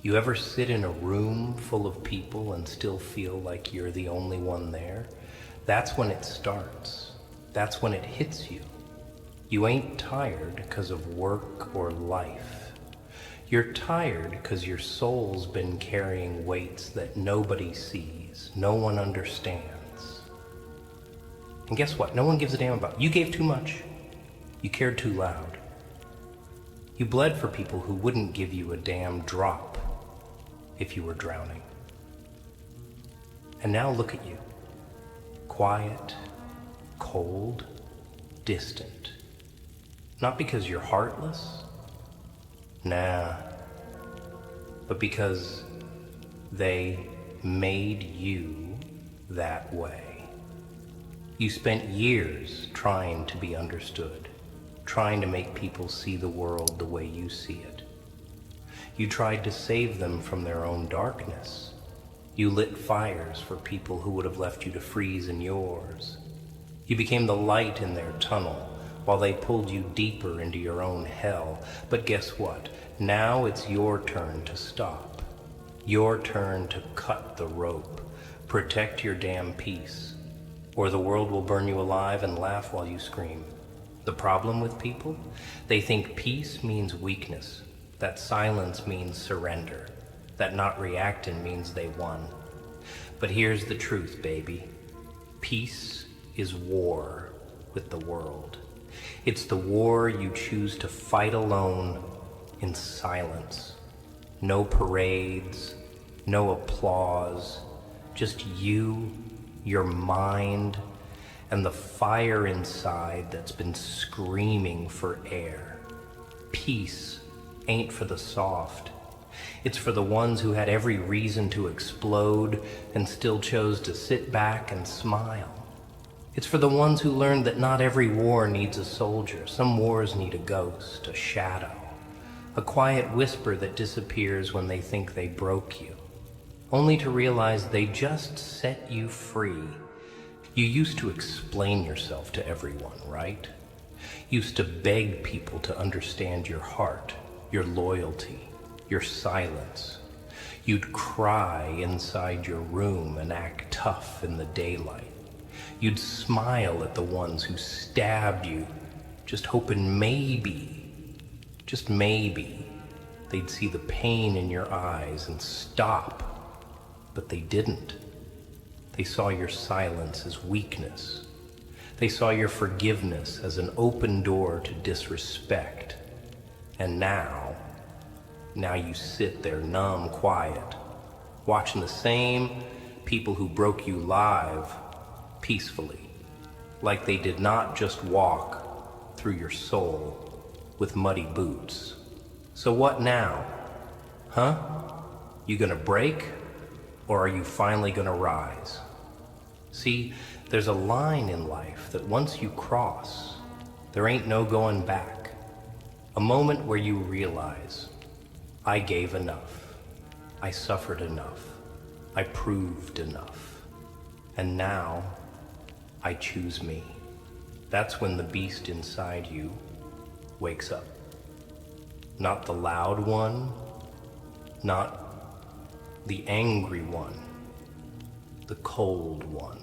You ever sit in a room full of people and still feel like you're the only one there? That's when it starts. That's when it hits you. You ain't tired because of work or life. You're tired because your soul's been carrying weights that nobody sees, no one understands. And guess what? No one gives a damn about. You gave too much. You cared too loud. You bled for people who wouldn't give you a damn drop if you were drowning. And now look at you. Quiet, cold, distant. Not because you're heartless, nah, but because they made you that way. You spent years trying to be understood, trying to make people see the world the way you see it. You tried to save them from their own darkness. You lit fires for people who would have left you to freeze in yours. You became the light in their tunnel while they pulled you deeper into your own hell. But guess what? Now it's your turn to stop. Your turn to cut the rope. Protect your damn peace, or the world will burn you alive and laugh while you scream. The problem with people? They think peace means weakness, that silence means surrender, that not reacting means they won. But here's the truth, baby. Peace is war with the world. It's the war you choose to fight alone in silence. No parades, no applause, just you, your mind, and the fire inside that's been screaming for air. Peace ain't for the soft. It's for the ones who had every reason to explode and still chose to sit back and smile. It's for the ones who learned that not every war needs a soldier. Some wars need a ghost, a shadow, a quiet whisper that disappears when they think they broke you, only to realize they just set you free. You used to explain yourself to everyone, right? Used to beg people to understand your heart, your loyalty, your silence. You'd cry inside your room and act tough in the daylight. You'd smile at the ones who stabbed you, just hoping maybe, just maybe, they'd see the pain in your eyes and stop. But they didn't. They saw your silence as weakness. They saw your forgiveness as an open door to disrespect. And now you sit there numb, quiet, watching the same people who broke you live peacefully, like they did not just walk through your soul with muddy boots. So what now? Huh? You gonna break? Or are you finally gonna rise? See, there's a line in life that once you cross, there ain't no going back. A moment where you realize, I gave enough, I suffered enough, I proved enough, and now I choose me. That's when the beast inside you wakes up. Not the loud one, not the angry one, the cold one,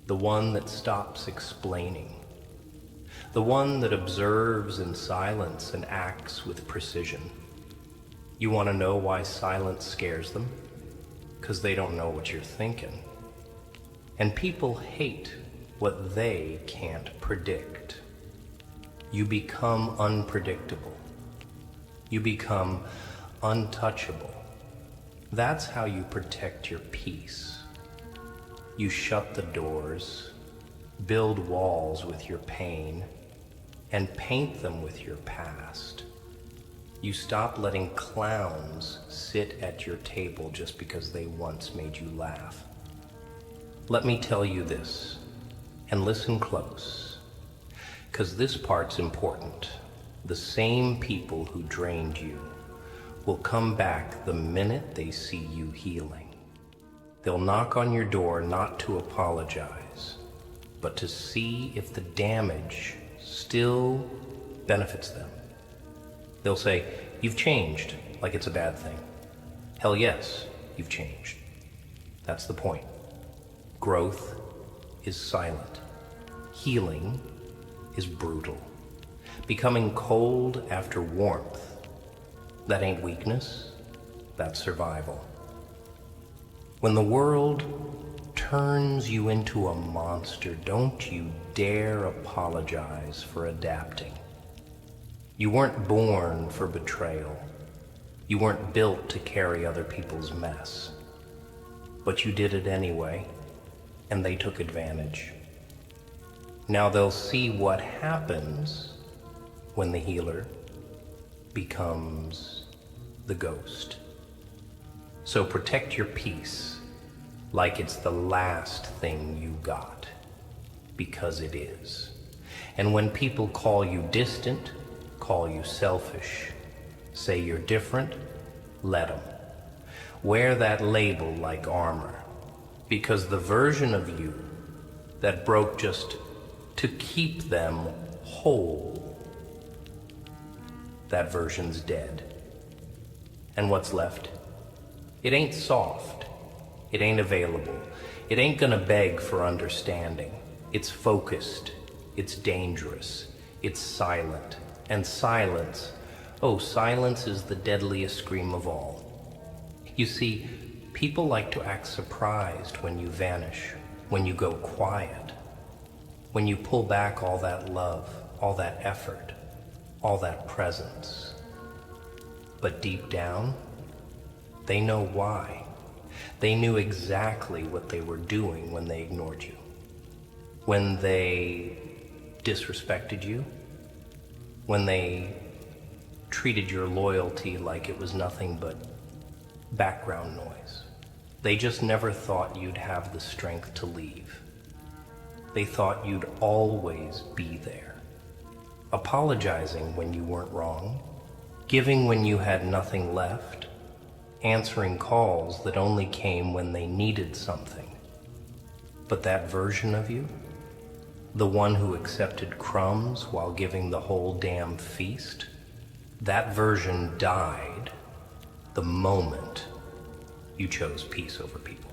the one that stops explaining, the one that observes in silence and acts with precision. You want to know why silence scares them? 'Cause they don't know what you're thinking. And people hate what they can't predict. You become unpredictable. You become untouchable. That's how you protect your peace. You shut the doors, build walls with your pain, and paint them with your past. You stop letting clowns sit at your table just because they once made you laugh. Let me tell you this, and listen close, 'cause this part's important. The same people who drained you will come back the minute they see you healing. They'll knock on your door not to apologize, but to see if the damage still benefits them. They'll say, you've changed like it's a bad thing. Hell yes, you've changed. That's the point. Growth is silent. Healing is brutal. Becoming cold after warmth, that ain't weakness, that's survival. When the world turns you into a monster, don't you dare apologize for adapting. You weren't born for betrayal. You weren't built to carry other people's mess. But you did it anyway, and they took advantage. Now they'll see what happens when the healer becomes the ghost. So protect your peace like it's the last thing you got, because it is. And when people call you distant, call you selfish, say you're different, let them. Wear that label like armor, because the version of you that broke just to keep them whole, that version's dead. And what's left? It ain't soft. It ain't available. It ain't gonna beg for understanding. It's focused. It's dangerous. It's silent. And silence, oh, silence is the deadliest scream of all. You see, people like to act surprised when you vanish, when you go quiet, when you pull back all that love, all that effort, all that presence. But deep down, they know why. They knew exactly what they were doing when they ignored you, when they disrespected you, when they treated your loyalty like it was nothing but background noise. They just never thought you'd have the strength to leave. They thought you'd always be there, apologizing when you weren't wrong, giving when you had nothing left, answering calls that only came when they needed something. But that version of you, the one who accepted crumbs while giving the whole damn feast, that version died the moment you chose peace over people.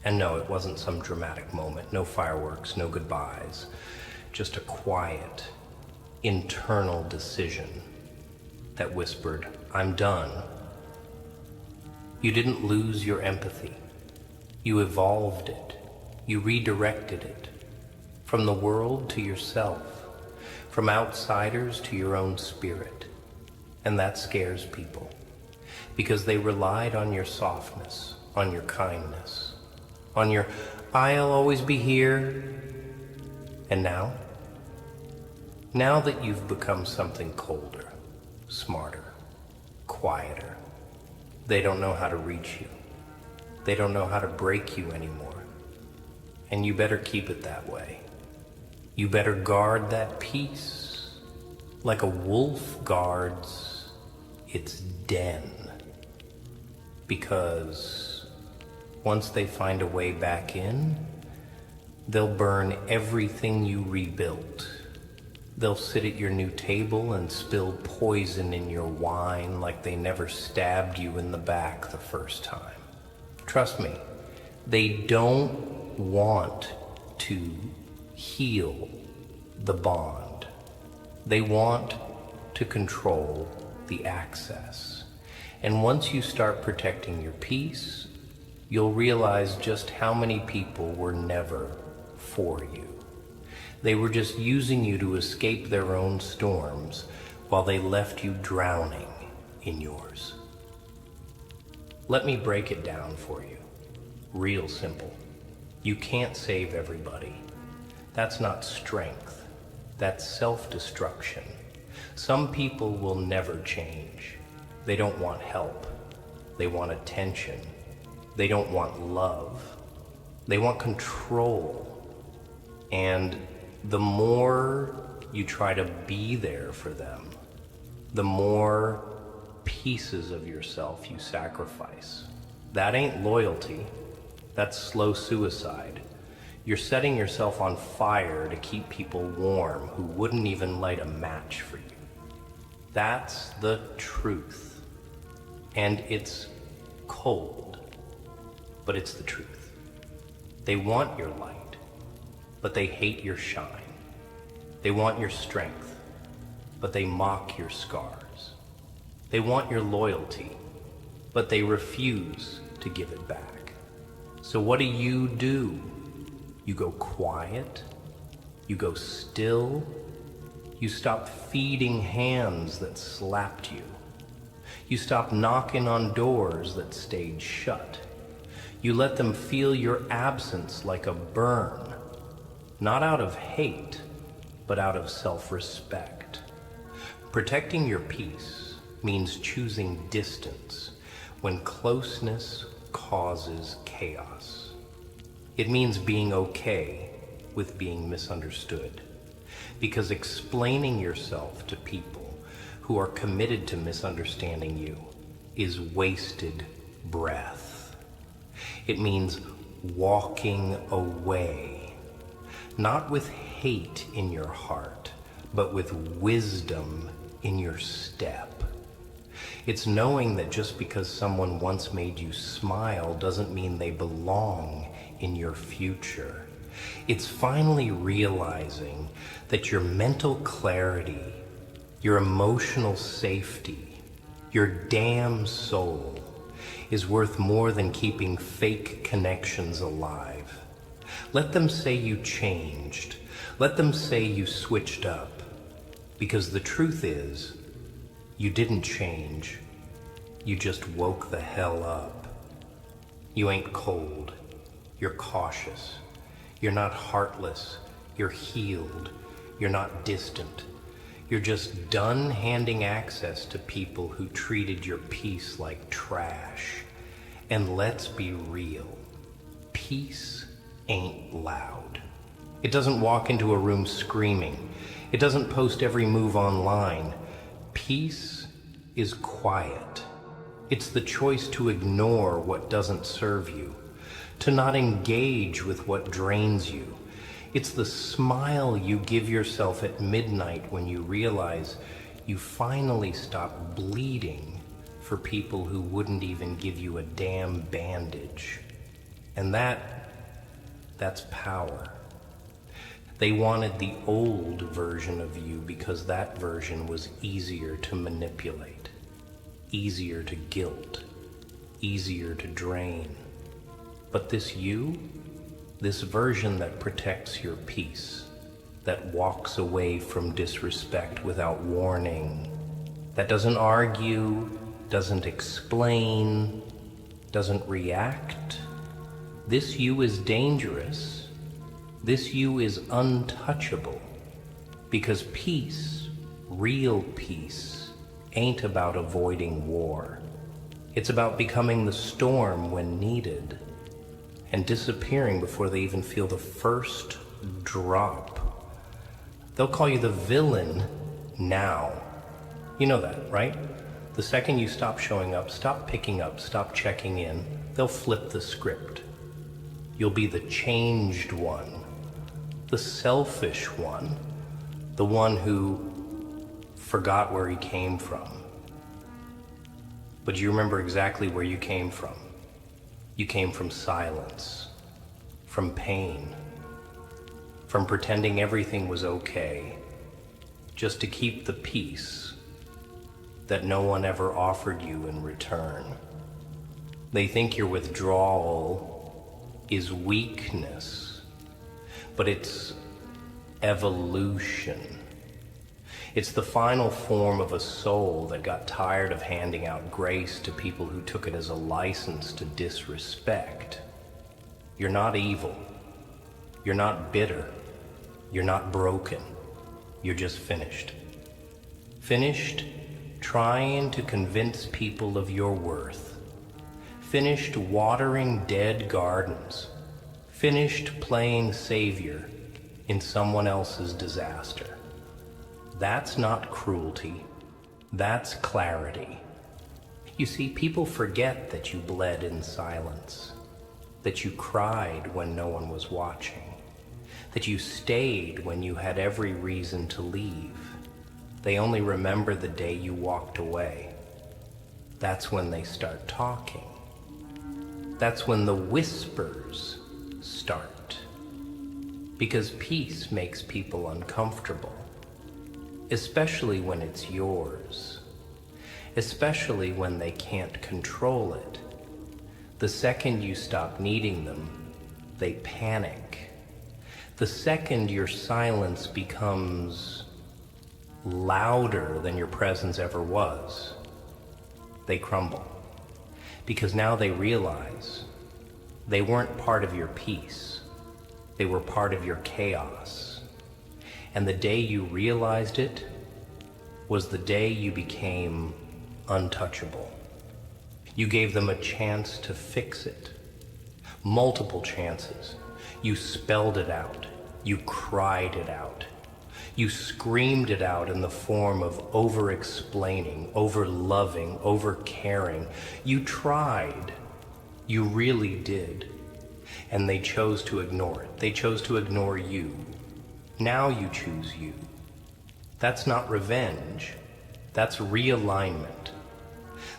And no, it wasn't some dramatic moment, no fireworks, no goodbyes, just a quiet, internal decision that whispered, I'm done. You didn't lose your empathy. You evolved it. You redirected it. From the world to yourself. From outsiders to your own spirit. And that scares people. Because they relied on your softness, on your kindness, on your, I'll always be here. And now? Now that you've become something colder, smarter, quieter, they don't know how to reach you. They don't know how to break you anymore. And you better keep it that way. You better guard that peace like a wolf guards its den. Because once they find a way back in, they'll burn everything you rebuilt. They'll sit at your new table and spill poison in your wine like they never stabbed you in the back the first time. Trust me, they don't want to heal the bond. They want to control the access. And once you start protecting your peace, you'll realize just how many people were never for you. They were just using you to escape their own storms while they left you drowning in yours. Let me break it down for you. Real simple. You can't save everybody. That's not strength. That's self-destruction. Some people will never change. They don't want help. They want attention. They don't want love. They want control. And the more you try to be there for them, the more pieces of yourself you sacrifice. That ain't loyalty. That's slow suicide. You're setting yourself on fire to keep people warm who wouldn't even light a match for you. That's the truth. And it's cold, but it's the truth. They want your light, but they hate your shine. They want your strength, but they mock your scars. They want your loyalty, but they refuse to give it back. So what do? You go quiet, you go still, you stop feeding hands that slapped you. You stop knocking on doors that stayed shut. You let them feel your absence like a burn, not out of hate, but out of self-respect. Protecting your peace means choosing distance when closeness causes chaos. It means being okay with being misunderstood, because explaining yourself to people who are committed to misunderstanding you is wasted breath. It means walking away, not with hate in your heart, but with wisdom in your step. It's knowing that just because someone once made you smile doesn't mean they belong in your future. It's finally realizing that your mental clarity, your emotional safety, your damn soul is worth more than keeping fake connections alive. Let them say you changed. Let them say you switched up. Because the truth is, you didn't change. You just woke the hell up. You ain't cold. You're cautious. You're not heartless. You're healed. You're not distant. You're just done handing access to people who treated your peace like trash. And let's be real. Peace ain't loud. It doesn't walk into a room screaming. It doesn't post every move online. Peace is quiet. It's the choice to ignore what doesn't serve you, to not engage with what drains you. It's the smile you give yourself at midnight when you realize you finally stopped bleeding for people who wouldn't even give you a damn bandage. And that's power. They wanted the old version of you because that version was easier to manipulate, easier to guilt, easier to drain. But this you, this version that protects your peace, that walks away from disrespect without warning, that doesn't argue, doesn't explain, doesn't react, this you is dangerous. This you is untouchable, because peace, real peace, ain't about avoiding war. It's about becoming the storm when needed, and disappearing before they even feel the first drop. They'll call you the villain now. You know that, right? The second you stop showing up, stop picking up, stop checking in, they'll flip the script. You'll be the changed one, the selfish one, the one who forgot where he came from. But you remember exactly where you came from. You came from silence, from pain, from pretending everything was okay, just to keep the peace that no one ever offered you in return. They think your withdrawal is weakness, but it's evolution. It's the final form of a soul that got tired of handing out grace to people who took it as a license to disrespect. You're not evil. You're not bitter. You're not broken. You're just finished. Finished trying to convince people of your worth. Finished watering dead gardens. Finished playing savior in someone else's disaster. That's not cruelty. That's clarity. You see, people forget that you bled in silence, that you cried when no one was watching, that you stayed when you had every reason to leave, They only remember the day you walked away. That's when they start talking. That's when the whispers start. Because peace makes people uncomfortable, especially when it's yours, especially when they can't control it. The second you stop needing them, they panic. The second your silence becomes louder than your presence ever was, they crumble. Because now they realize they weren't part of your peace. They were part of your chaos. And the day you realized it was the day you became untouchable. You gave them a chance to fix it. Multiple chances. You spelled it out. You cried it out. You screamed it out in the form of over-explaining, over-loving, over-caring. You tried. You really did. And they chose to ignore it. They chose to ignore you. Now you choose you. That's not revenge. That's realignment.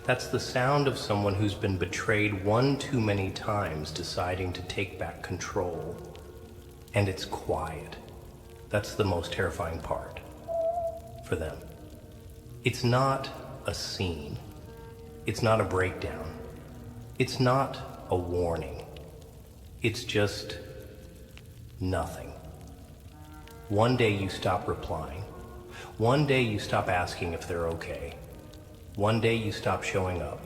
That's the sound of someone who's been betrayed one too many times deciding to take back control. And it's quiet. That's the most terrifying part for them. It's not a scene. It's not a breakdown. It's not a warning. It's just nothing. One day you stop replying. One day you stop asking if they're okay. One day you stop showing up.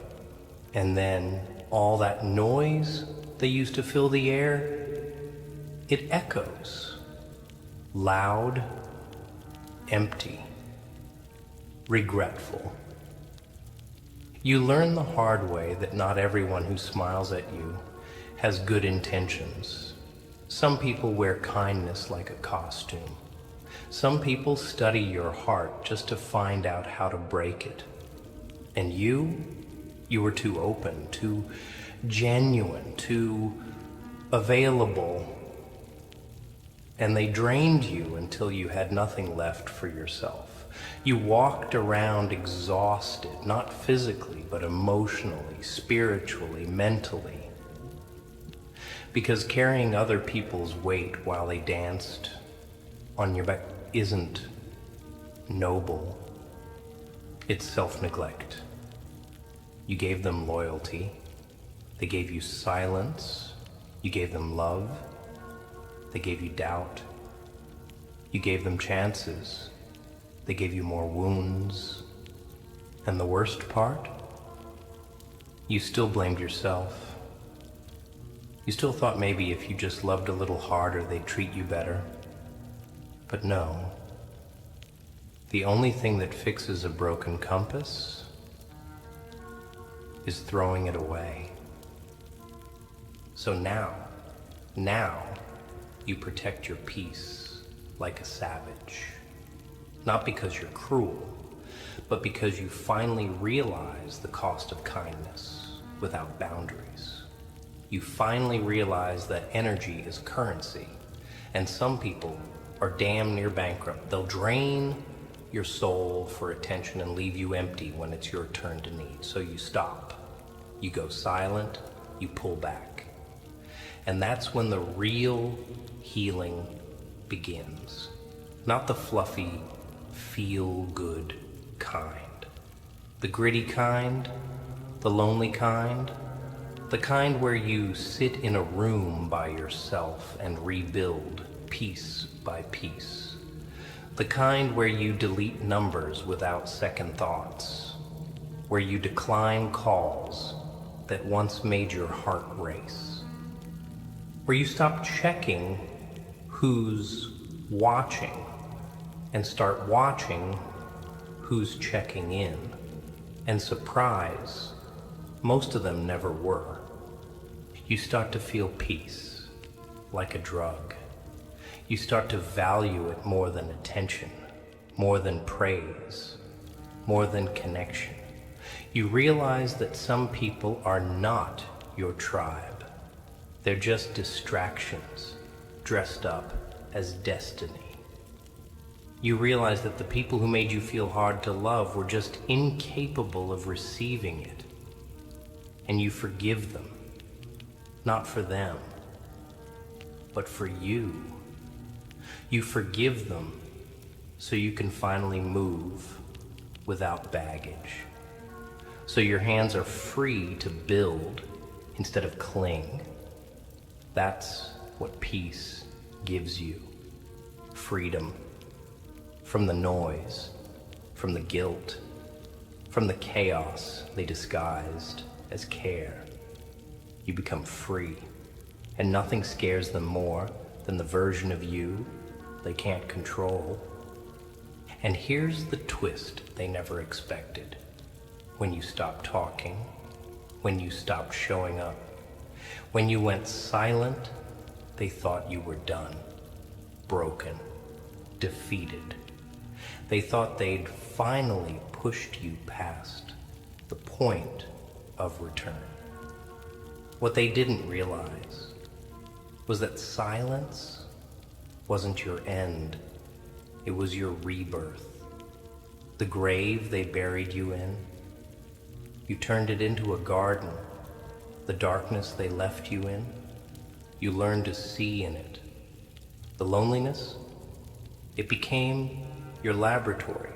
And then all that noise that used to fill the air, it echoes. Loud, empty, regretful. You learn the hard way that not everyone who smiles at you has good intentions. Some people wear kindness like a costume. Some people study your heart just to find out how to break it. And you were too open, too genuine, too available. And they drained you until you had nothing left for yourself. You walked around exhausted, not physically, but emotionally, spiritually, mentally. Because carrying other people's weight while they danced on your back isn't noble. It's self-neglect. You gave them loyalty. They gave you silence. You gave them love. They gave you doubt. You gave them chances. They gave you more wounds. And the worst part? You still blamed yourself. You still thought maybe if you just loved a little harder, they'd treat you better. But no. The only thing that fixes a broken compass is throwing it away. So now, you protect your peace like a savage. Not because you're cruel, but because you finally realize the cost of kindness without boundaries. You finally realize that energy is currency, and some people are damn near bankrupt. They'll drain your soul for attention and leave you empty when it's your turn to need. So you stop, you go silent, you pull back. And that's when the real healing begins. Not the fluffy, feel-good kind. The gritty kind, the lonely kind, the kind where you sit in a room by yourself and rebuild piece by piece. The kind where you delete numbers without second thoughts, where you decline calls that once made your heart race, where you stop checking who's watching and start watching who's checking in. And surprise, most of them never were. You start to feel peace, like a drug. You start to value it more than attention, more than praise, more than connection. You realize that some people are not your tribe. They're just distractions, dressed up as destiny. You realize that the people who made you feel hard to love were just incapable of receiving it. And you forgive them, not for them, but for you. You forgive them so you can finally move without baggage. So your hands are free to build instead of cling. That's what peace gives you. Freedom from the noise, from the guilt, from the chaos they disguised as care. You become free, and nothing scares them more than the version of you they can't control. And here's the twist they never expected. When you stopped talking, when you stopped showing up, when you went silent, they thought you were done, broken, defeated. They thought they'd finally pushed you past the point of return. What they didn't realize was that silence wasn't your end, it was your rebirth. The grave they buried you in, you turned it into a garden. The darkness they left you in, you learned to see in it. The loneliness, it became your laboratory.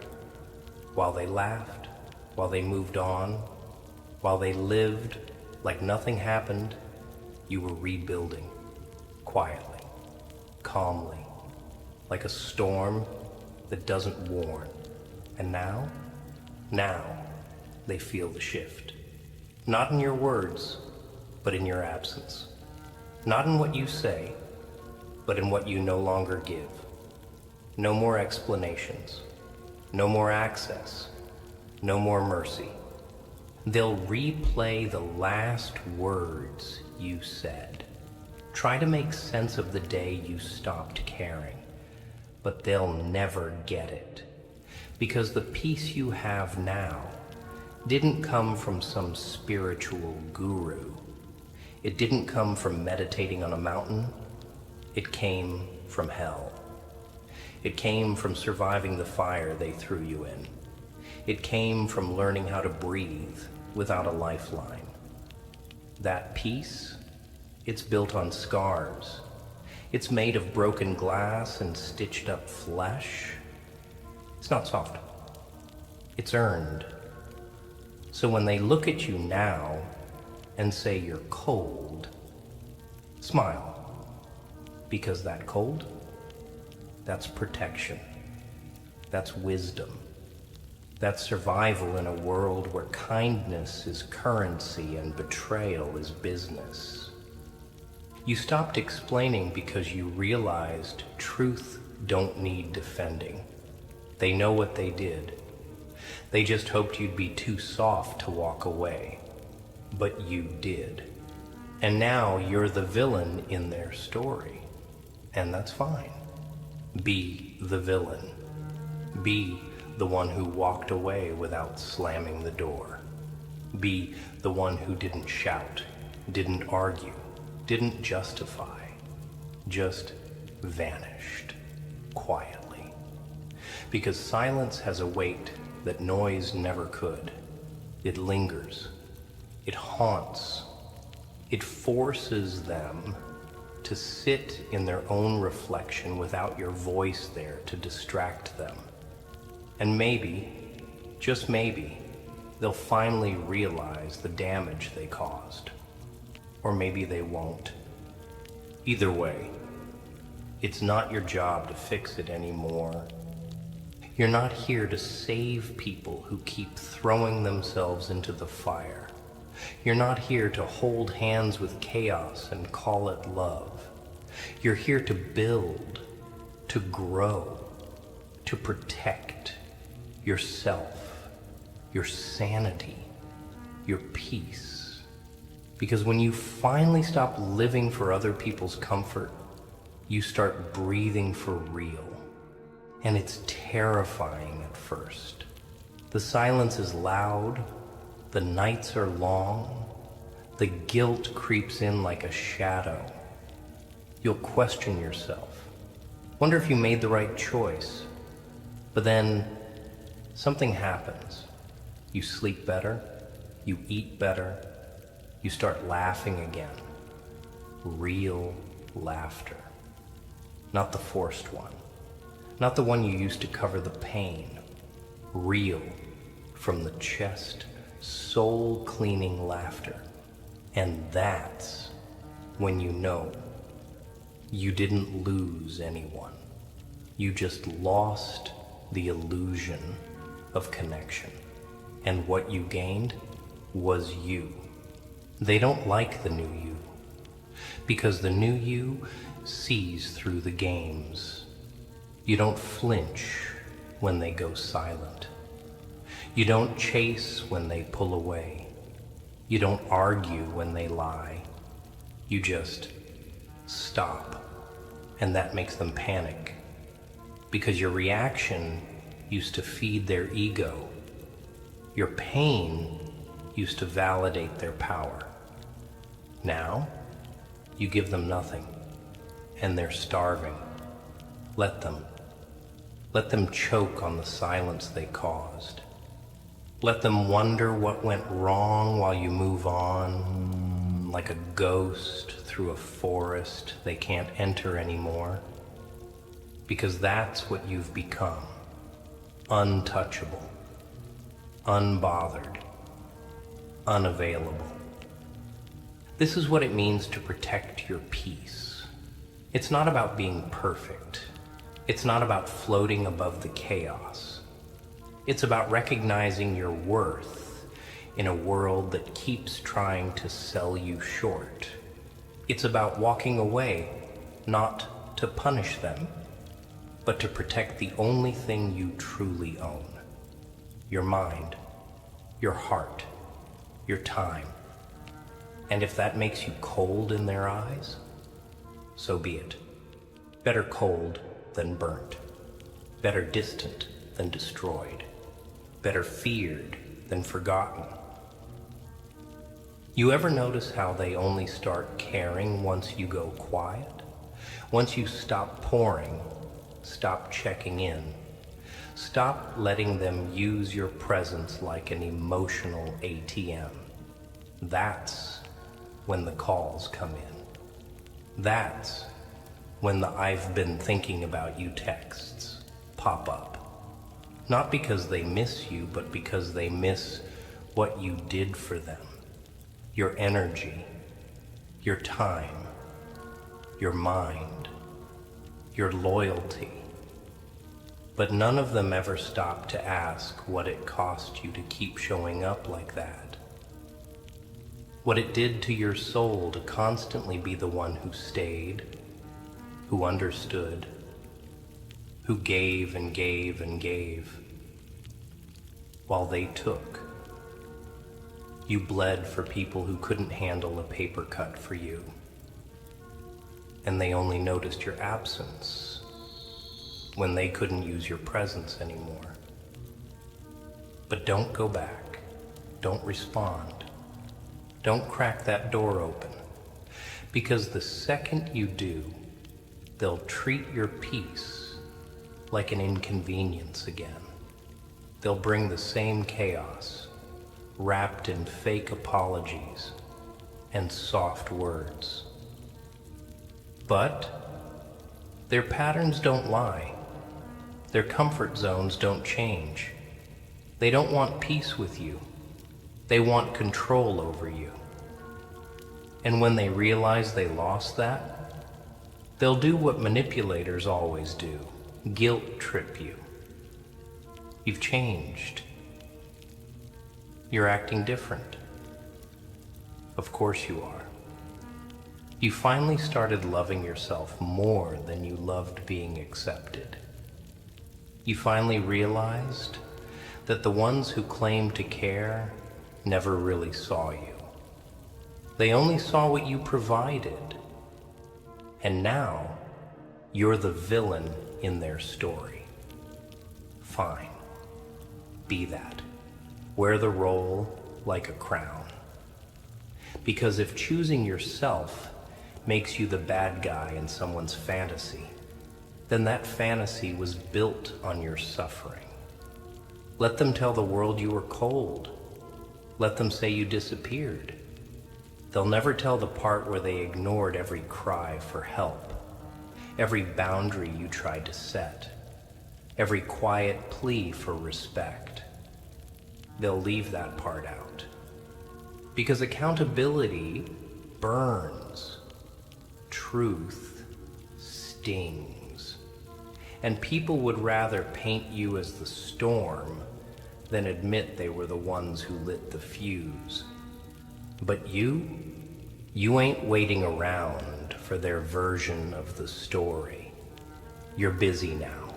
While they laughed, while they moved on, while they lived like nothing happened, you were rebuilding, quietly, calmly, like a storm that doesn't warn. And now they feel the shift. Not in your words, but in your absence. Not in what you say, but in what you no longer give. No more explanations, no more access, no more mercy. They'll replay the last words you said. Try to make sense of the day you stopped caring, but they'll never get it. Because the peace you have now didn't come from some spiritual guru. It didn't come from meditating on a mountain. It came from hell. It came from surviving the fire they threw you in. It came from learning how to breathe without a lifeline. That peace, it's built on scars. It's made of broken glass and stitched up flesh. It's not soft. It's earned. So when they look at you now and say you're cold, smile. Because that cold, that's protection. That's wisdom. That's survival in a world where kindness is currency and betrayal is business. You stopped explaining because you realized truth don't need defending. They know what they did. They just hoped you'd be too soft to walk away. But you did. And now you're the villain in their story. And that's fine. Be the villain. Be the one who walked away without slamming the door. Be the one who didn't shout, didn't argue, didn't justify, just vanished quietly. Because silence has a weight that noise never could. It lingers. It haunts. It forces them to sit in their own reflection without your voice there to distract them. And maybe, just maybe, they'll finally realize the damage they caused. Or maybe they won't. Either way, it's not your job to fix it anymore. You're not here to save people who keep throwing themselves into the fire. You're not here to hold hands with chaos and call it love. You're here to build, to grow, to protect yourself, your sanity, your peace. Because when you finally stop living for other people's comfort, you start breathing for real. And it's terrifying at first. The silence is loud, the nights are long, the guilt creeps in like a shadow. You'll question yourself. Wonder if you made the right choice. But then something happens. You sleep better, you eat better, you start laughing again. Real laughter. Not the forced one. Not the one you used to cover the pain. Real, from the chest, soul-cleaning laughter. And that's when you know you didn't lose anyone. You just lost the illusion of connection. And what you gained was you. They don't like the new you, because the new you sees through the games. You don't flinch when they go silent. You don't chase when they pull away. You don't argue when they lie. You just stop, and that makes them panic, because your reaction used to feed their ego. Your pain used to validate their power. Now, you give them nothing, and they're starving. Let them. Let them choke on the silence they caused. Let them wonder what went wrong while you move on, like a ghost through a forest they can't enter anymore. Because that's what you've become. Untouchable. Unbothered. Unavailable. This is what it means to protect your peace. It's not about being perfect. It's not about floating above the chaos. It's about recognizing your worth in a world that keeps trying to sell you short. It's about walking away, not to punish them, but to protect the only thing you truly own. Your mind, your heart, your time. And if that makes you cold in their eyes, so be it. Better cold than burnt. Better distant than destroyed. Better feared than forgotten. You ever notice how they only start caring once you go quiet? Once you stop pouring, stop checking in. Stop letting them use your presence like an emotional ATM. That's when the calls come in. That's when the "I've been thinking about you" texts pop up. Not because they miss you, but because they miss what you did for them. Your energy, your time, your mind, your loyalty. But none of them ever stop to ask what it cost you to keep showing up like that. What it did to your soul to constantly be the one who stayed, who understood, who gave and gave and gave, while they took. You bled for people who couldn't handle a paper cut for you, and they only noticed your absence when they couldn't use your presence anymore. But don't go back. Don't respond. Don't crack that door open, because the second you do, they'll treat your peace like an inconvenience again. They'll bring the same chaos, wrapped in fake apologies and soft words. But their patterns don't lie. Their comfort zones don't change. They don't want peace with you. They want control over you. And when they realize they lost that, they'll do what manipulators always do: guilt trip you. You've changed. You're acting different. Of course you are. You finally started loving yourself more than you loved being accepted. You finally realized that the ones who claimed to care never really saw you. They only saw what you provided. And now, you're the villain in their story. Fine. Be that. Wear the role like a crown. Because if choosing yourself makes you the bad guy in someone's fantasy, then that fantasy was built on your suffering. Let them tell the world you were cold. Let them say you disappeared. They'll never tell the part where they ignored every cry for help, every boundary you tried to set, every quiet plea for respect. They'll leave that part out. Because accountability burns. Truth stings. And people would rather paint you as the storm than admit they were the ones who lit the fuse. But you ain't waiting around for their version of the story. You're busy now,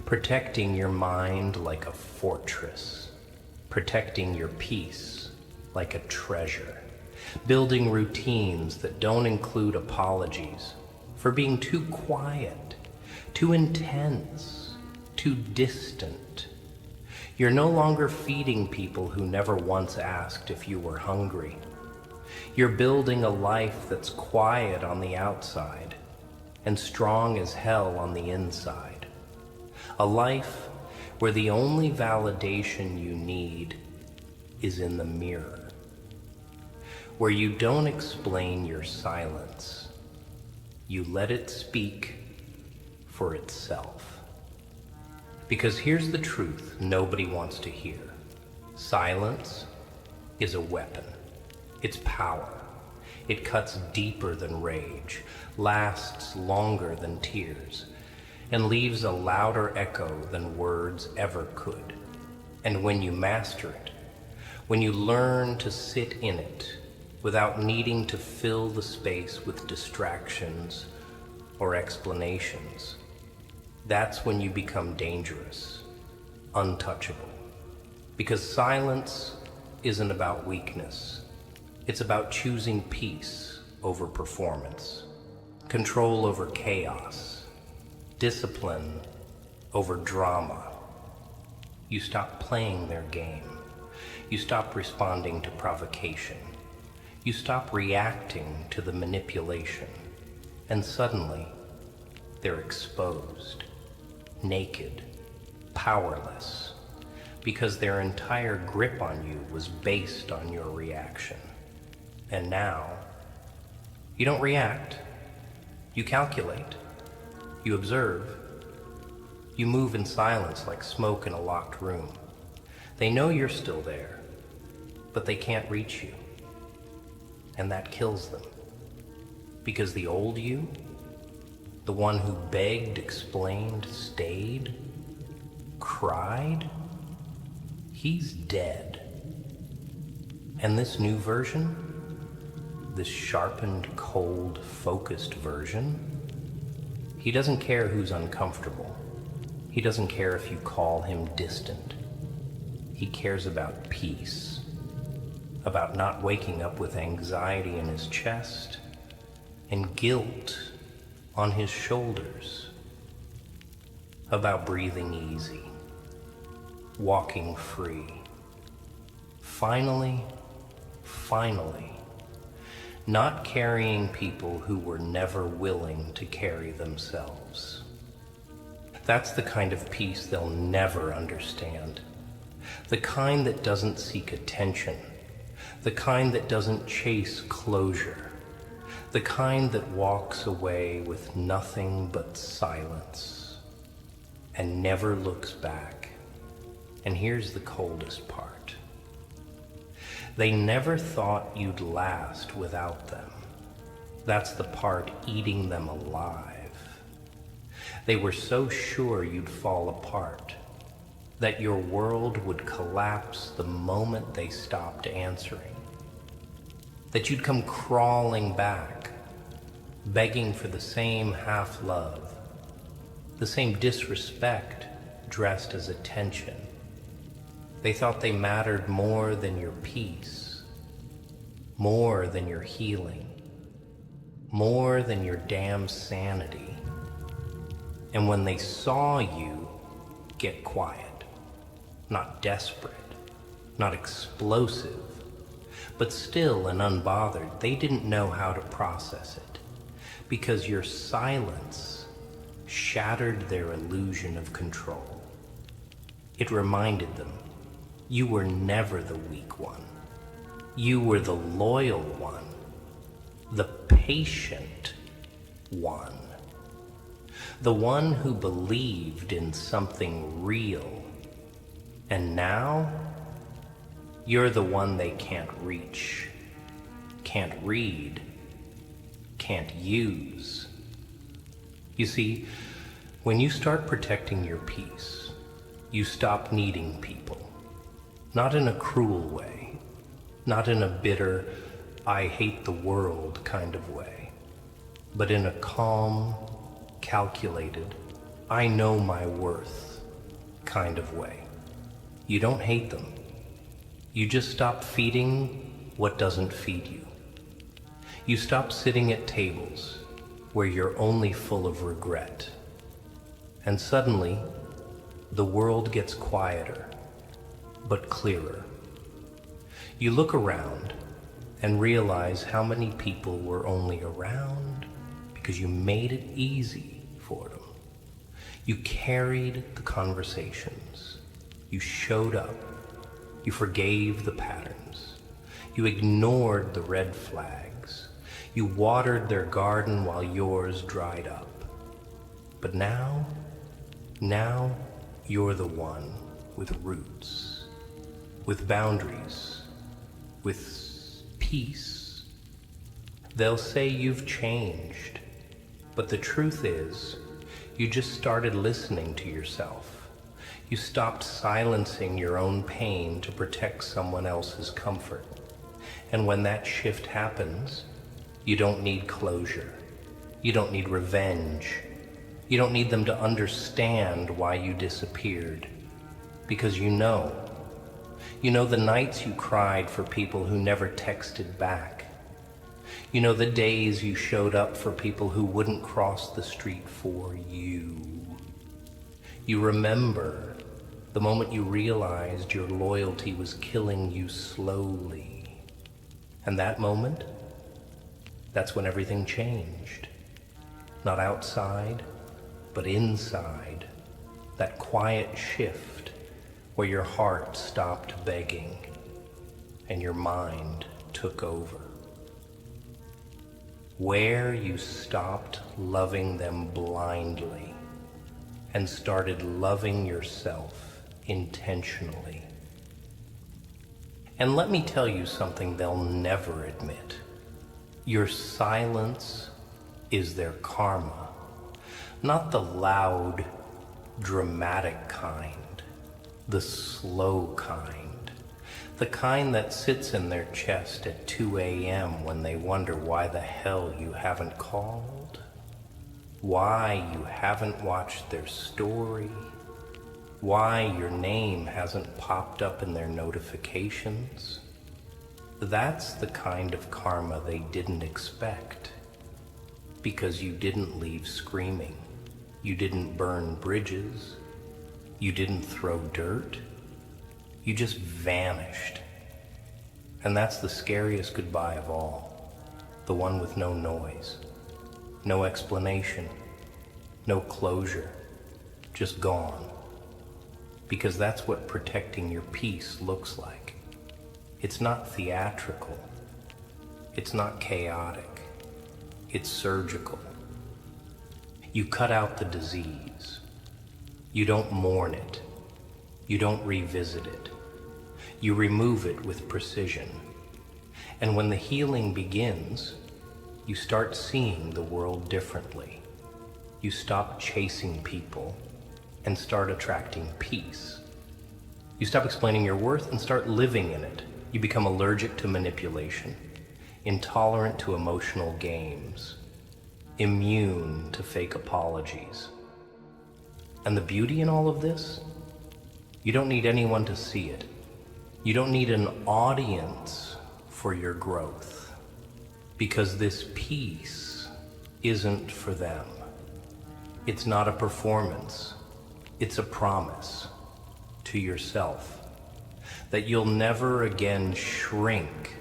protecting your mind like a fortress, protecting your peace like a treasure, building routines that don't include apologies for being too quiet, too intense, too distant. You're no longer feeding people who never once asked if you were hungry. You're building a life that's quiet on the outside and strong as hell on the inside. A life where the only validation you need is in the mirror. Where you don't explain your silence. You let it speak for itself. Because here's the truth nobody wants to hear. Silence is a weapon. It's power. It cuts deeper than rage, lasts longer than tears, and leaves a louder echo than words ever could. And when you master it, when you learn to sit in it without needing to fill the space with distractions or explanations, that's when you become dangerous, untouchable. Because silence isn't about weakness. It's about choosing peace over performance, control over chaos, discipline over drama. You stop playing their game. You stop responding to provocation. You stop reacting to the manipulation. And suddenly, they're exposed, naked, powerless, because their entire grip on you was based on your reaction. And now, you don't react. You calculate. You observe. You move in silence like smoke in a locked room. They know you're still there, but they can't reach you. And that kills them. Because the old you, the one who begged, explained, stayed, cried, he's dead. And this new version, this sharpened, cold, focused version, he doesn't care who's uncomfortable. He doesn't care if you call him distant. He cares about peace, about not waking up with anxiety in his chest and guilt on his shoulders, about breathing easy, walking free. Finally, not carrying people who were never willing to carry themselves. That's the kind of peace they'll never understand. The kind that doesn't seek attention. The kind that doesn't chase closure. The kind that walks away with nothing but silence and never looks back. And here's the coldest part. They never thought you'd last without them. That's the part eating them alive. They were so sure you'd fall apart, that your world would collapse the moment they stopped answering. That you'd come crawling back, begging for the same half-love, the same disrespect dressed as attention. They thought they mattered more than your peace, more than your healing, more than your damn sanity. And when they saw you get quiet, not desperate, not explosive, but still and unbothered, they didn't know how to process it, because your silence shattered their illusion of control. It reminded them, you were never the weak one. You were the loyal one, the patient one, the one who believed in something real. And now, you're the one they can't reach, can't read, can't use. You see, when you start protecting your peace, you stop needing people. Not in a cruel way, not in a bitter, I hate the world kind of way, but in a calm, calculated, I know my worth kind of way. You don't hate them. You just stop feeding what doesn't feed you. You stop sitting at tables where you're only full of regret. And suddenly, the world gets quieter, but clearer. You look around and realize how many people were only around because you made it easy for them. You carried the conversations. You showed up. You forgave the patterns. You ignored the red flags. You watered their garden while yours dried up. But now you're the one with roots, with boundaries, with peace. They'll say you've changed, but the truth is, you just started listening to yourself. You stopped silencing your own pain to protect someone else's comfort. And when that shift happens, you don't need closure. You don't need revenge. You don't need them to understand why you disappeared. Because you know the nights you cried for people who never texted back. You know the days you showed up for people who wouldn't cross the street for you. You remember the moment you realized your loyalty was killing you slowly. And that moment, that's when everything changed. Not outside, but inside. That quiet shift where your heart stopped begging and your mind took over. Where you stopped loving them blindly and started loving yourself intentionally. And let me tell you something they'll never admit. Your silence is their karma, not the loud, dramatic kind, the slow kind, the kind that sits in their chest at 2 a.m. when they wonder why the hell you haven't called, why you haven't watched their story, why your name hasn't popped up in their notifications. That's the kind of karma they didn't expect, because you didn't leave screaming, you didn't burn bridges, you didn't throw dirt, you just vanished. And that's the scariest goodbye of all, the one with no noise, no explanation, no closure, just gone. Because that's what protecting your peace looks like. It's not theatrical, it's not chaotic, it's surgical. You cut out the disease. You don't mourn it. You don't revisit it. You remove it with precision. And when the healing begins, you start seeing the world differently. You stop chasing people and start attracting peace. You stop explaining your worth and start living in it. You become allergic to manipulation, intolerant to emotional games, immune to fake apologies. And the beauty in all of this? You don't need anyone to see it. You don't need an audience for your growth, because this peace isn't for them. It's not a performance. It's a promise to yourself that you'll never again shrink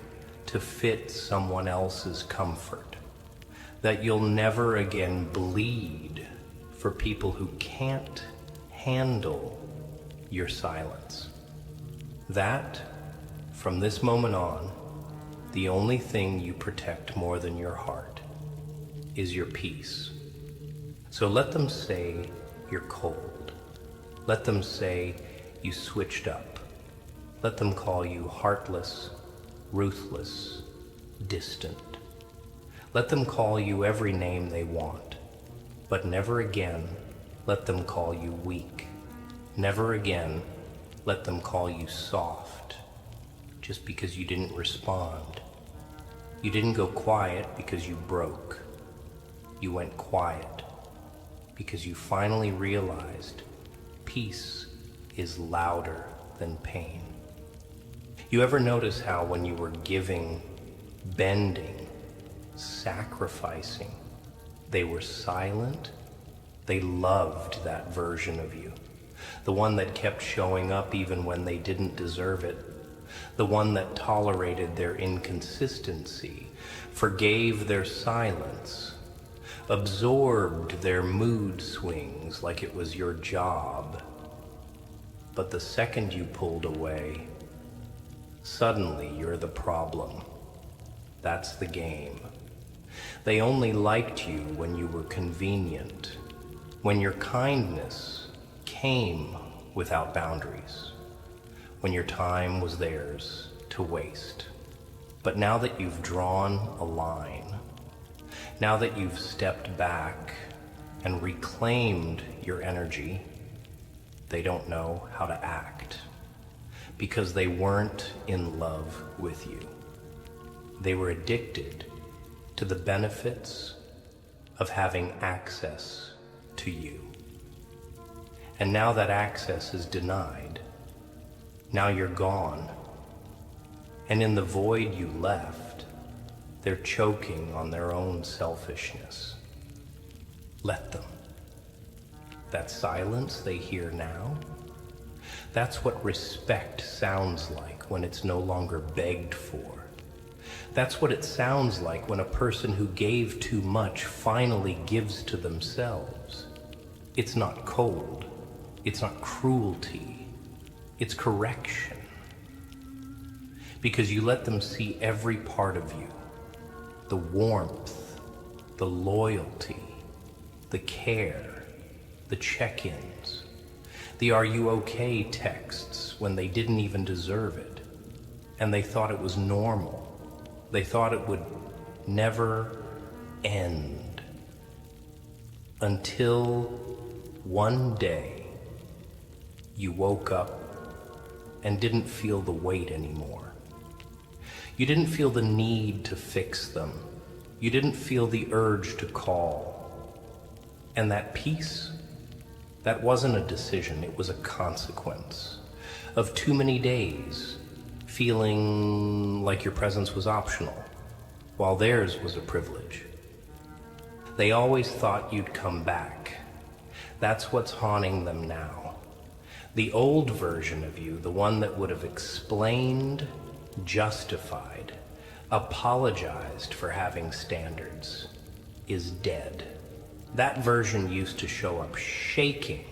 to fit someone else's comfort, that you'll never again bleed for people who can't handle your silence. That, from this moment on, the only thing you protect more than your heart is your peace. So let them say you're cold. Let them say you switched up. Let them call you heartless, ruthless, distant. Let them call you every name they want, but never again let them call you weak. Never again let them call you soft, just because you didn't respond. You didn't go quiet because you broke. You went quiet because you finally realized peace is louder than pain. You ever notice how when you were giving, bending, sacrificing, they were silent? They loved that version of you. The one that kept showing up even when they didn't deserve it. The one that tolerated their inconsistency, forgave their silence, absorbed their mood swings like it was your job. But the second you pulled away, suddenly you're the problem. That's the game. They only liked you when you were convenient, when your kindness came without boundaries, when your time was theirs to waste. But now that you've drawn a line, now that you've stepped back and reclaimed your energy, they don't know how to act because they weren't in love with you. They were addicted to the benefits of having access to you. And now that access is denied, now you're gone. And in the void you left, they're choking on their own selfishness. Let them. That silence they hear now, that's what respect sounds like when it's no longer begged for. That's what it sounds like when a person who gave too much finally gives to themselves. It's not cold. It's not cruelty. It's correction. Because you let them see every part of you. The warmth, the loyalty, the care, the check-ins, the "Are you okay?" texts when they didn't even deserve it. And they thought it was normal. They thought it would never end. Until one day you woke up and didn't feel the weight anymore. You didn't feel the need to fix them. You didn't feel the urge to call. And that peace, that wasn't a decision, it was a consequence of too many days feeling like your presence was optional, while theirs was a privilege. They always thought you'd come back. That's what's haunting them now. The old version of you, the one that would have explained, justified, apologized for having standards, is dead. That version used to show up shaking,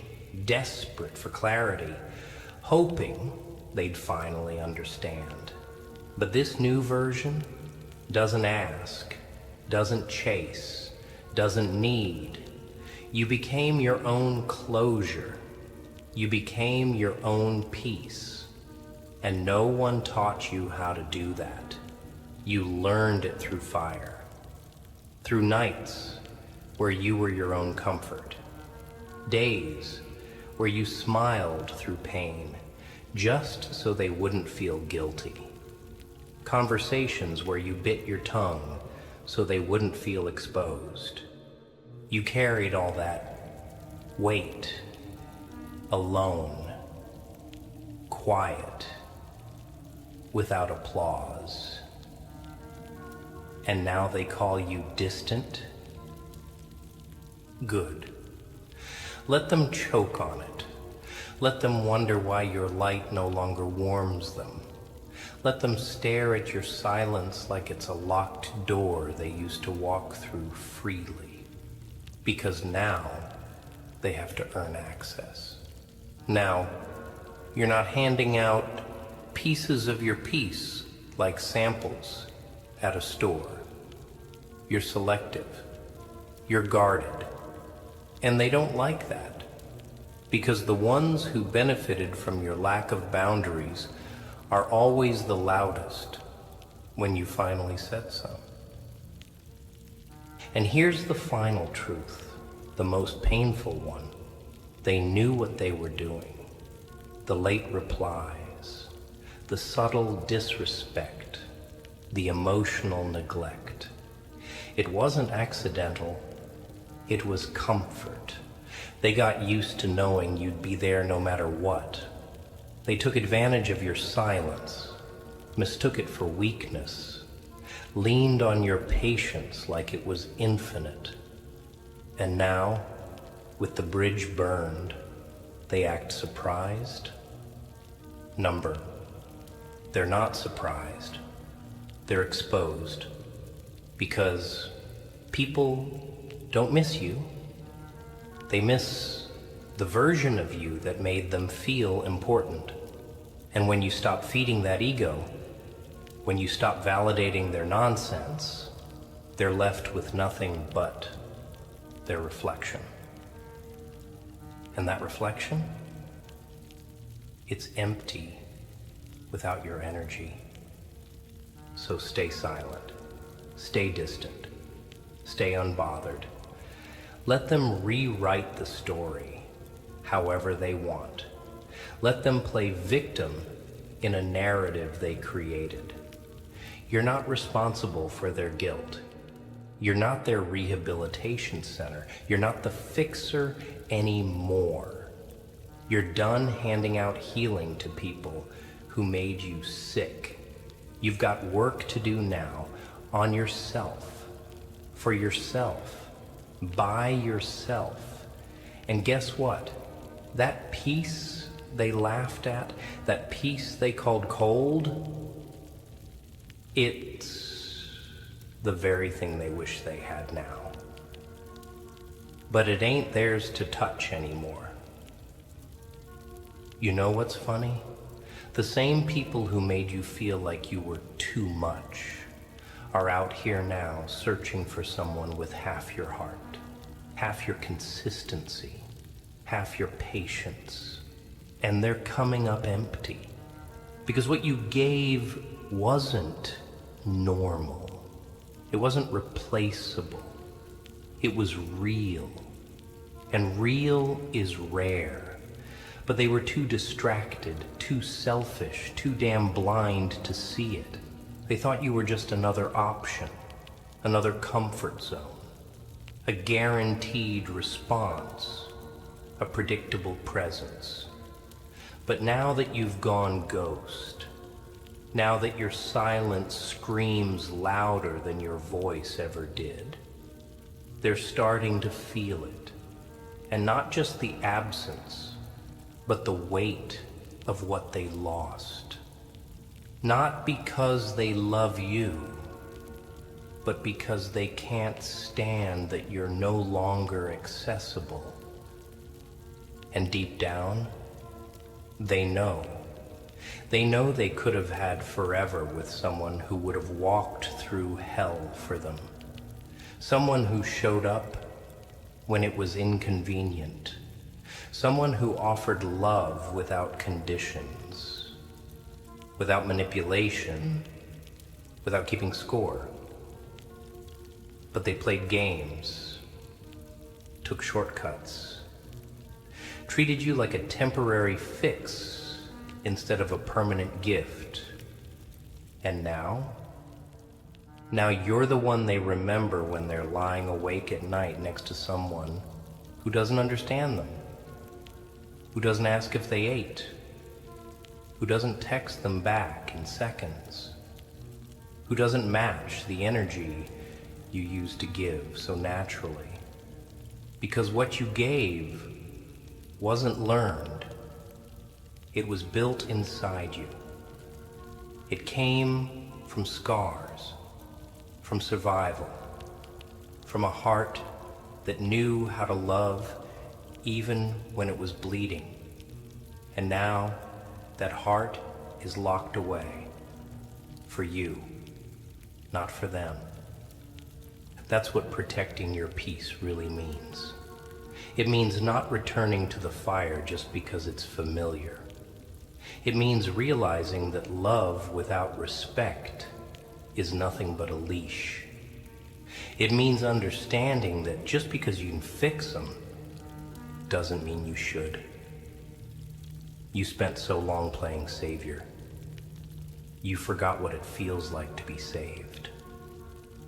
desperate for clarity, hoping they'd finally understand. But this new version doesn't ask, doesn't chase, doesn't need. You became your own closure. You became your own peace. And no one taught you how to do that. You learned it through fire, through nights where you were your own comfort, days where you smiled through pain, just so they wouldn't feel guilty. Conversations where you bit your tongue so they wouldn't feel exposed. You carried all that weight, alone, quiet, without applause. And now they call you distant? Good. Let them choke on it. Let them wonder why your light no longer warms them. Let them stare at your silence like it's a locked door they used to walk through freely. Because now, they have to earn access. Now, you're not handing out pieces of your piece like samples at a store. You're selective. You're guarded. And they don't like that, because the ones who benefited from your lack of boundaries are always the loudest when you finally said so. And here's the final truth, the most painful one. They knew what they were doing. The late replies, the subtle disrespect, the emotional neglect. It wasn't accidental, it was comfort. They got used to knowing you'd be there no matter what. They took advantage of your silence, mistook it for weakness, leaned on your patience like it was infinite. And now, with the bridge burned, they act surprised. Number, they're not surprised. They're exposed. Because people don't miss you. They miss the version of you that made them feel important. And when you stop feeding that ego, when you stop validating their nonsense, they're left with nothing but their reflection. And that reflection? It's empty without your energy. So stay silent, stay distant, stay unbothered. Let them rewrite the story however they want. Let them play victim in a narrative they created. You're not responsible for their guilt. You're not their rehabilitation center. You're not the fixer anymore. You're done handing out healing to people who made you sick. You've got work to do now on yourself, for yourself, by yourself. And guess what? That peace they laughed at, that peace they called cold, it's the very thing they wish they had now. But it ain't theirs to touch anymore. You know what's funny? The same people who made you feel like you were too much are out here now searching for someone with half your heart, half your consistency, half your patience. And they're coming up empty. Because what you gave wasn't normal. It wasn't replaceable. It was real. And real is rare. But they were too distracted, too selfish, too damn blind to see it. They thought you were just another option, another comfort zone, a guaranteed response, a predictable presence. But now that you've gone ghost, now that your silence screams louder than your voice ever did, they're starting to feel it. And not just the absence, but the weight of what they lost. Not because they love you, but because they can't stand that you're no longer accessible. And deep down, they know. They know they could have had forever with someone who would have walked through hell for them. Someone who showed up when it was inconvenient. Someone who offered love without conditions, without manipulation, without keeping score. But they played games, took shortcuts, treated you like a temporary fix instead of a permanent gift. And now you're the one they remember when they're lying awake at night next to someone who doesn't understand them, who doesn't ask if they ate, who doesn't text them back in seconds, who doesn't match the energy you used to give so naturally. Because what you gave wasn't learned. It was built inside you. It came from scars, from survival, from a heart that knew how to love even when it was bleeding. And now that heart is locked away for you, not for them. That's what protecting your peace really means. It means not returning to the fire just because it's familiar. It means realizing that love without respect is nothing but a leash. It means understanding that just because you can fix them doesn't mean you should. You spent so long playing savior. You forgot what it feels like to be saved,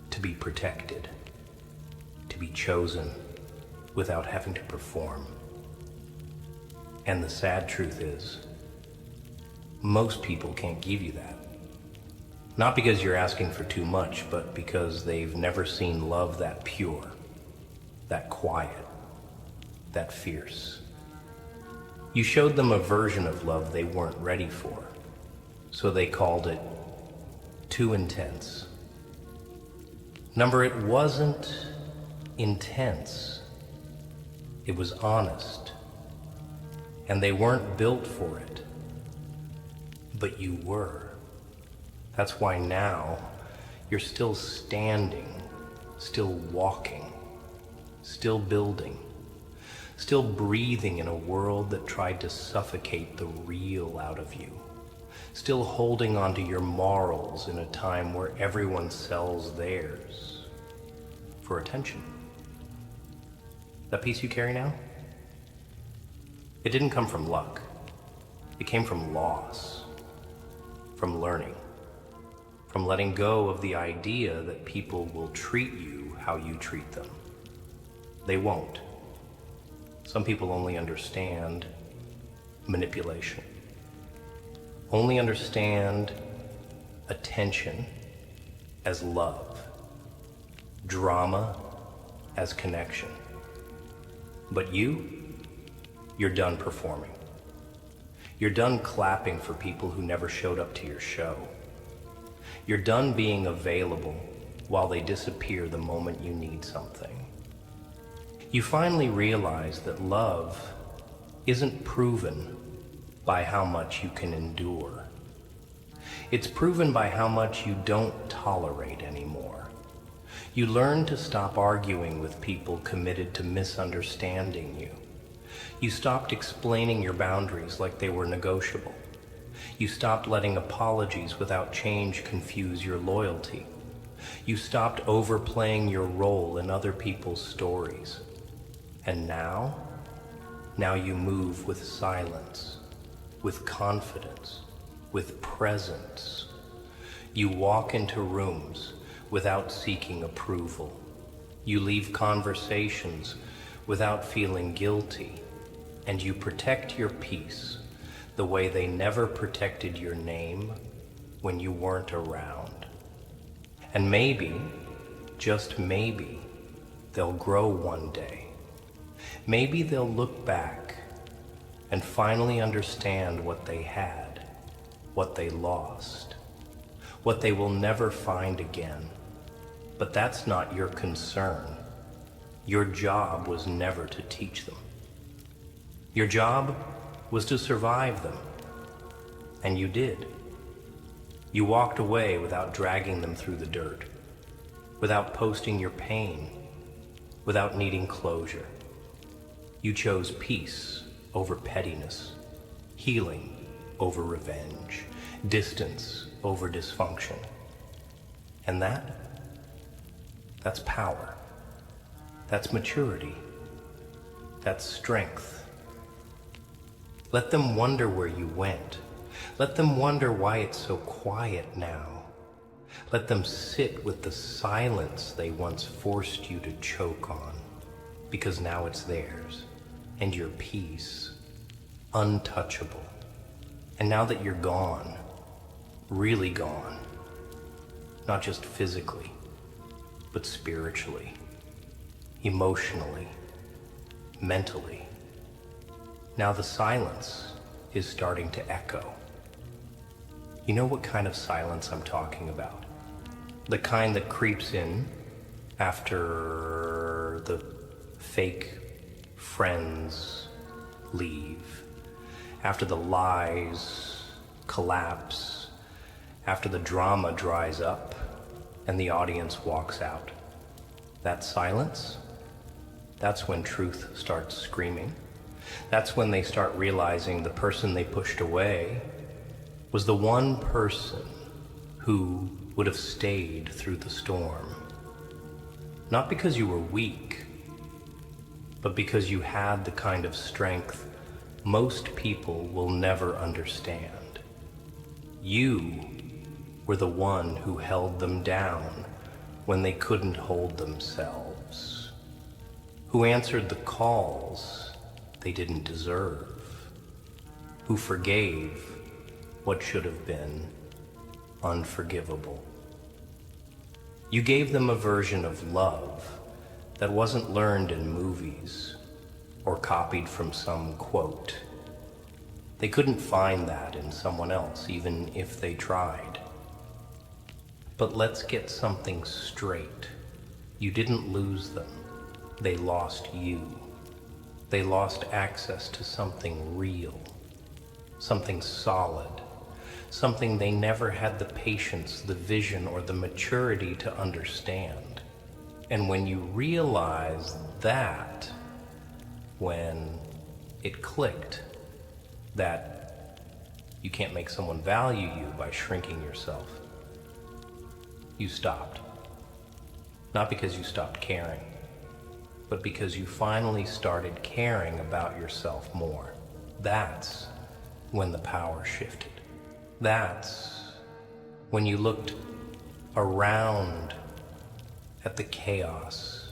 to be protected, to be chosen without having to perform. And the sad truth is, most people can't give you that. Not because you're asking for too much, but because they've never seen love that pure, that quiet, that fierce. You showed them a version of love they weren't ready for, so they called it too intense. It wasn't intense. It was honest. And they weren't built for it. But you were. That's why now you're still standing, still walking, still building, still breathing in a world that tried to suffocate the real out of you, still holding onto your morals in a time where everyone sells theirs for attention. That peace you carry now? It didn't come from luck. It came from loss, from learning, from letting go of the idea that people will treat you how you treat them. They won't. Some people only understand manipulation, only understand attention as love, drama as connection. But you're done performing. You're done clapping for people who never showed up to your show. You're done being available while they disappear the moment you need something. You finally realize that love isn't proven by how much you can endure. It's proven by how much you don't tolerate anymore. You learn to stop arguing with people committed to misunderstanding you. You stopped explaining your boundaries like they were negotiable. You stopped letting apologies without change confuse your loyalty. You stopped overplaying your role in other people's stories. And now you move with silence, with confidence, with presence. You walk into rooms without seeking approval. You leave conversations without feeling guilty. And you protect your peace the way they never protected your name when you weren't around. And maybe, just maybe, they'll grow one day. Maybe they'll look back and finally understand what they had, what they lost, what they will never find again. But that's not your concern. Your job was never to teach them. Your job was to survive them, and you did. You walked away without dragging them through the dirt, without posting your pain, without needing closure. You chose peace over pettiness, healing over revenge, distance over dysfunction. And that's power. That's maturity. That's strength. Let them wonder where you went. Let them wonder why it's so quiet now. Let them sit with the silence they once forced you to choke on, because now it's theirs, and your peace, untouchable. And now that you're gone, really gone, not just physically, but spiritually, emotionally, mentally, now the silence is starting to echo. You know what kind of silence I'm talking about? The kind that creeps in after the fake friends leave, after the lies collapse, after the drama dries up and the audience walks out. That silence, that's when truth starts screaming. That's when they start realizing the person they pushed away was the one person who would have stayed through the storm. Not because you were weak, but because you had the kind of strength most people will never understand. You were the one who held them down when they couldn't hold themselves, who answered the calls they didn't deserve, who forgave what should have been unforgivable. You gave them a version of love that wasn't learned in movies or copied from some quote. They couldn't find that in someone else, even if they tried. But let's get something straight. You didn't lose them. They lost you. They lost access to something real, something solid, something they never had the patience, the vision, or the maturity to understand. And when you realize that, when it clicked, that you can't make someone value you by shrinking yourself, you stopped. Not because you stopped caring, but because you finally started caring about yourself more. That's when the power shifted. That's when you looked around at the chaos,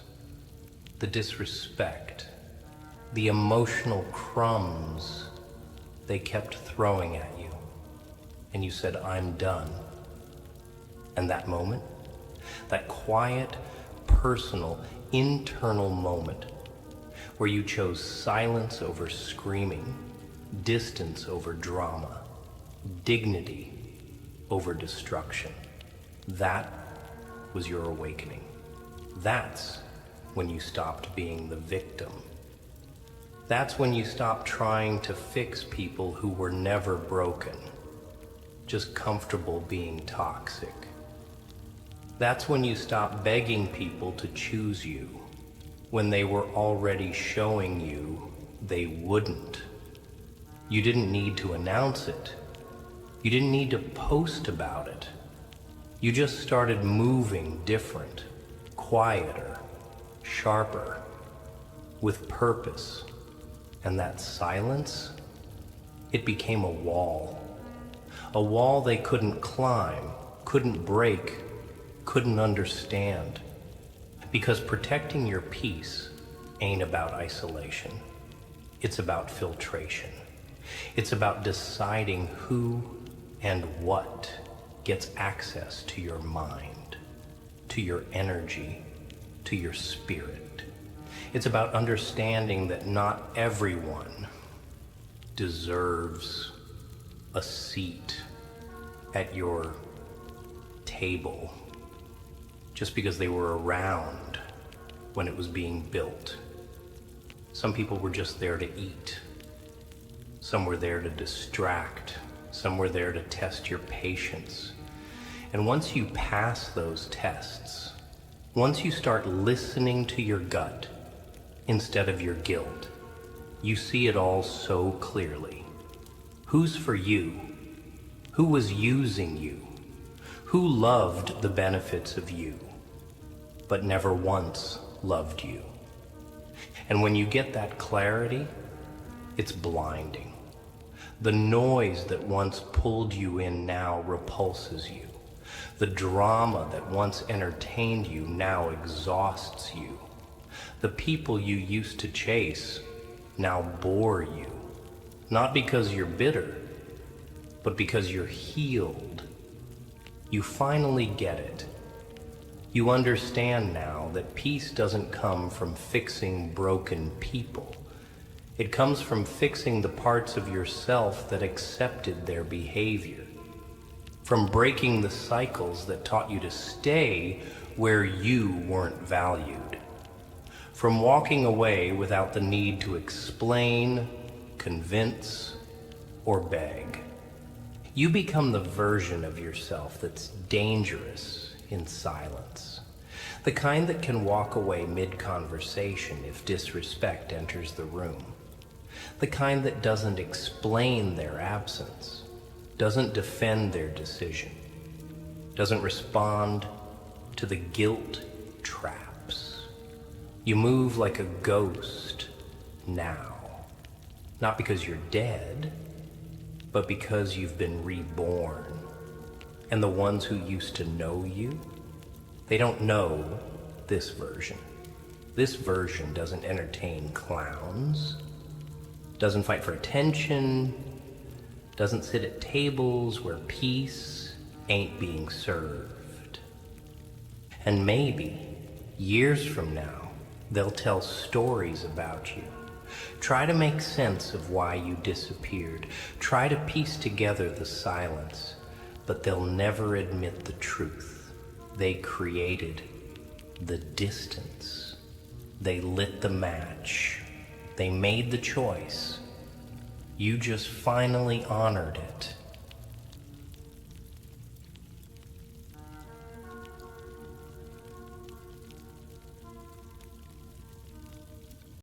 the disrespect, the emotional crumbs they kept throwing at you, and you said, I'm done. And that moment, that quiet, personal, internal moment where you chose silence over screaming, distance over drama, dignity over destruction, that was your awakening. That's when you stopped being the victim. That's when you stopped trying to fix people who were never broken, just comfortable being toxic. That's when you stopped begging people to choose you when they were already showing you they wouldn't. You didn't need to announce it. You didn't need to post about it. You just started moving different, quieter, sharper, with purpose. And that silence, it became a wall they couldn't climb, couldn't break, couldn't understand. Because protecting your peace ain't about isolation. It's about filtration. It's about deciding who and what gets access to your mind, to your energy, to your spirit. It's about understanding that not everyone deserves a seat at your table just because they were around when it was being built. Some people were just there to eat. Some were there to distract. Some were there to test your patience. And once you pass those tests, once you start listening to your gut instead of your guilt, you see it all so clearly. Who's for you? Who was using you? Who loved the benefits of you, but never once loved you? And when you get that clarity, it's blinding. The noise that once pulled you in now repulses you. The drama that once entertained you now exhausts you. The people you used to chase now bore you. Not because you're bitter, but because you're healed. You finally get it. You understand now that peace doesn't come from fixing broken people. It comes from fixing the parts of yourself that accepted their behavior. From breaking the cycles that taught you to stay where you weren't valued. from walking away without the need to explain, convince, or beg. You become the version of yourself that's dangerous in silence. The kind that can walk away mid-conversation if disrespect enters the room. The kind that doesn't explain their absence, doesn't defend their decision, doesn't respond to the guilt traps. You move like a ghost now, not because you're dead, but because you've been reborn. And the ones who used to know you, they don't know this version. This version doesn't entertain clowns, doesn't fight for attention, doesn't sit at tables where peace ain't being served. And maybe, years from now, they'll tell stories about you. Try to make sense of why you disappeared. Try to piece together the silence, but they'll never admit the truth. They created the distance. They lit the match. They made the choice. You just finally honored it.